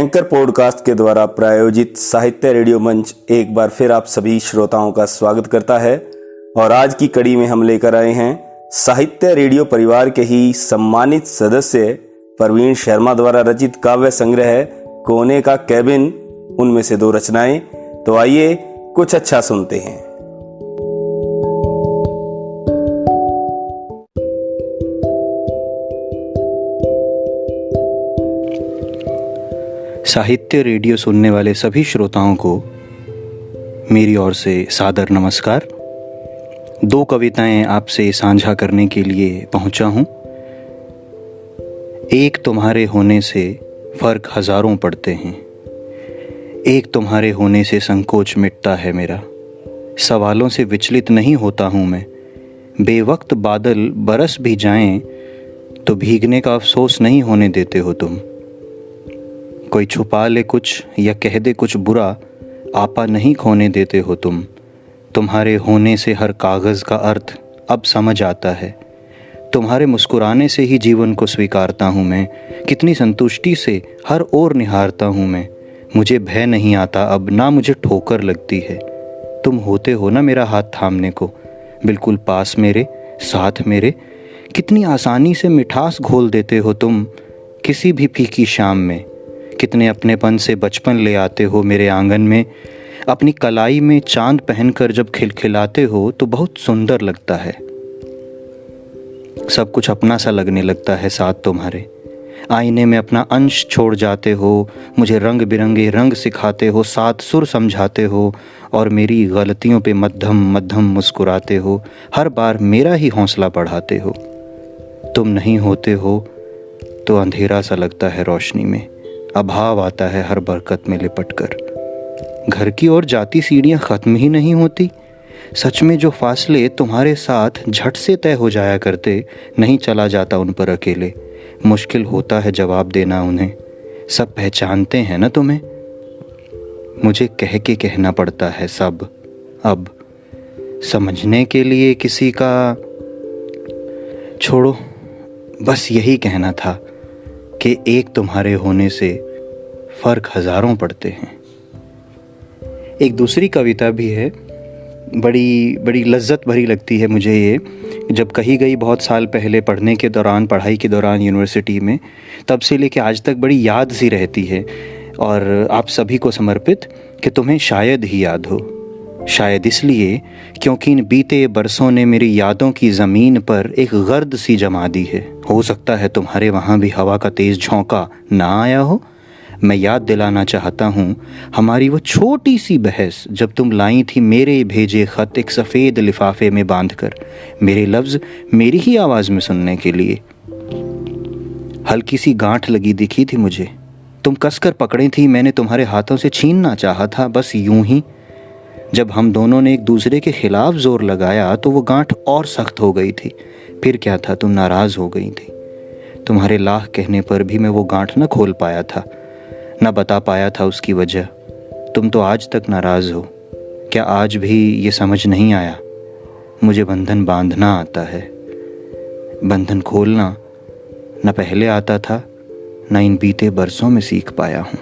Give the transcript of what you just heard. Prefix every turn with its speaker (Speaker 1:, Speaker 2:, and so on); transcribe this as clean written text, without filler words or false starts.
Speaker 1: Anchor podcast के द्वारा प्रायोजित साहित्य रेडियो मंच एक बार फिर आप सभी श्रोताओं का स्वागत करता है। और आज की कड़ी में हम लेकर आए हैं साहित्य रेडियो परिवार के ही सम्मानित सदस्य प्रवीण शर्मा द्वारा रचित काव्य संग्रह कोने का कैबिन, उनमें से 2 रचनाएं। तो आइए कुछ अच्छा सुनते हैं।
Speaker 2: साहित्य रेडियो सुनने वाले सभी श्रोताओं को मेरी ओर से सादर नमस्कार। 2 कविताएं आपसे साझा करने के लिए पहुंचा हूं। एक तुम्हारे होने से फर्क हजारों पड़ते हैं, एक तुम्हारे होने से संकोच मिटता है मेरा। सवालों से विचलित नहीं होता हूं मैं, बेवक्त बादल बरस भी जाएं तो भीगने का अफसोस नहीं होने देते हो तुम। कोई छुपा ले कुछ या कह दे कुछ बुरा, आपा नहीं खोने देते हो तुम। तुम्हारे होने से हर कागज़ का अर्थ अब समझ आता है। तुम्हारे मुस्कुराने से ही जीवन को स्वीकारता हूँ मैं। कितनी संतुष्टि से हर ओर निहारता हूँ मैं। मुझे भय नहीं आता अब, ना मुझे ठोकर लगती है। तुम होते हो ना मेरा हाथ थामने को, बिल्कुल पास मेरे, साथ मेरे। कितनी आसानी से मिठास घोल देते हो तुम किसी भी फीकी शाम में। कितने अपनेपन से बचपन ले आते हो मेरे आंगन में। अपनी कलाई में चांद पहनकर जब खिलखिलाते हो तो बहुत सुंदर लगता है। सब कुछ अपना सा लगने लगता है साथ तुम्हारे। आईने में अपना अंश छोड़ जाते हो, मुझे रंग बिरंगे रंग सिखाते हो, सात सुर समझाते हो और मेरी गलतियों पे मद्धम मद्धम मुस्कुराते हो। हर बार मेरा ही हौसला बढ़ाते हो। तुम नहीं होते हो तो अंधेरा सा लगता है रोशनी में। अभाव आता है हर बरकत में लिपट कर। घर की ओर जाती सीढ़ियाँ ख़त्म ही नहीं होती। सच में जो फासले तुम्हारे साथ झट से तय हो जाया करते, नहीं चला जाता उन पर अकेले। मुश्किल होता है जवाब देना उन्हें। सब पहचानते हैं ना तुम्हें। मुझे कह के कहना पड़ता है सब अब। समझने के लिए किसी का छोड़ो, बस यही कहना था कि एक तुम्हारे होने से फ़र्क हज़ारों पड़ते हैं। एक दूसरी कविता भी है, बड़ी लज्जत भरी लगती है मुझे ये। जब कही गई बहुत साल पहले पढ़ाई के दौरान यूनिवर्सिटी में, तब से लेके आज तक बड़ी याद सी रहती है। और आप सभी को समर्पित कि तुम्हें शायद ही याद हो। शायद इसलिए क्योंकि इन बीते बरसों ने मेरी यादों की ज़मीन पर एक गर्द सी जमा दी है। हो सकता है तुम्हारे वहाँ भी हवा का तेज़ झोंका ना आया हो। मैं याद दिलाना चाहता हूँ हमारी वो छोटी सी बहस, जब तुम लाई थी मेरे भेजे ख़त एक सफ़ेद लिफाफे में बांधकर, मेरे लफ्ज़ मेरी ही आवाज़ में सुनने के लिए। हल्की सी गांठ लगी दिखी थी मुझे। तुम कसकर पकड़ी थी, मैंने तुम्हारे हाथों से छीनना चाहा था, बस यूं ही। जब हम दोनों ने एक दूसरे के खिलाफ जोर लगाया तो वो गांठ और सख्त हो गई थी। फिर क्या था, तुम नाराज़ हो गई थी। तुम्हारे लाह कहने पर भी मैं वो गांठ न खोल पाया था, न बता पाया था उसकी वजह। तुम तो आज तक नाराज़ हो। क्या आज भी ये समझ नहीं आया? मुझे बंधन बांधना आता है, बंधन खोलना न पहले आता था, न इन बीते बरसों में सीख पाया हूँ।